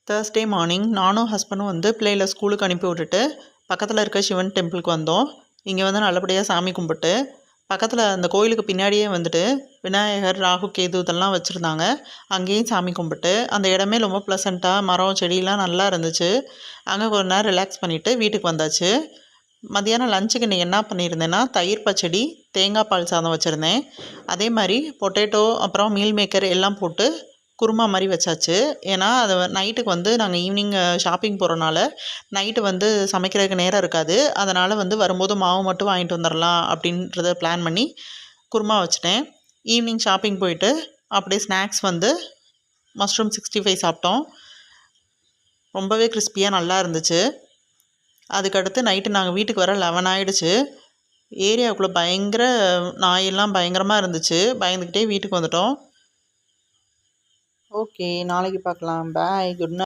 Thursday morning நானும் ஹஸ்பண்டும் வந்து பிள்ளைகளை ஸ்கூலுக்கு அனுப்பி விட்டுட்டு பக்கத்தில் இருக்க சிவன் டெம்பிளுக்கு வந்தோம். இங்கே வந்து நல்லபடியாக சாமி கும்பிட்டு பக்கத்தில் அந்த கோயிலுக்கு பின்னாடியே வந்துட்டு விநாயகர், ராகு, கேது இதெல்லாம் வச்சுருந்தாங்க. அங்கேயும் சாமி கும்பிட்டு அந்த இடமே ரொம்ப ப்ளசண்ட்டாக மரம் செடியெலாம் நல்லா இருந்துச்சு. அங்கே கொஞ்ச நேரம் ரிலாக்ஸ் பண்ணிவிட்டு வீட்டுக்கு வந்தாச்சு. மத்தியானம் லஞ்சுக்கு இன்றைக்கி என்ன பண்ணியிருந்தேன்னா, தயிர் பச்சடி, தேங்காய் பால் சாதம் வச்சுருந்தேன். அதே மாதிரி பொட்டேட்டோ அப்புறம் மீல் மேக்கர் எல்லாம் போட்டு குருமா மாதிரி வச்சாச்சு. ஏன்னா அதை நைட்டுக்கு வந்து நாங்கள் ஈவினிங் ஷாப்பிங் போகிறனால நைட்டு வந்து சமைக்கிறதுக்கு நேரம் இருக்காது. அதனால் வந்து வரும்போது மாவு மட்டும் வாங்கிட்டு வந்துடலாம் அப்படின்றத பிளான் பண்ணி குருமா வச்சுட்டேன். ஈவினிங் ஷாப்பிங் போயிட்டு அப்படியே ஸ்நாக்ஸ் வந்து மஷ்ரூம் 65 சாப்பிட்டோம். ரொம்பவே கிறிஸ்பியாக நல்லா இருந்துச்சு. அதுக்கடுத்து நைட்டு நாங்கள் வீட்டுக்கு வர 11 ஆகிடுச்சு. ஏரியாவுக்குள்ளே பயங்கர நாயெல்லாம் பயங்கரமாக இருந்துச்சு. பயந்துக்கிட்டே வீட்டுக்கு வந்துட்டோம். ஓகே, நாளைக்கு பார்க்கலாம். பாய், குட் நைட்.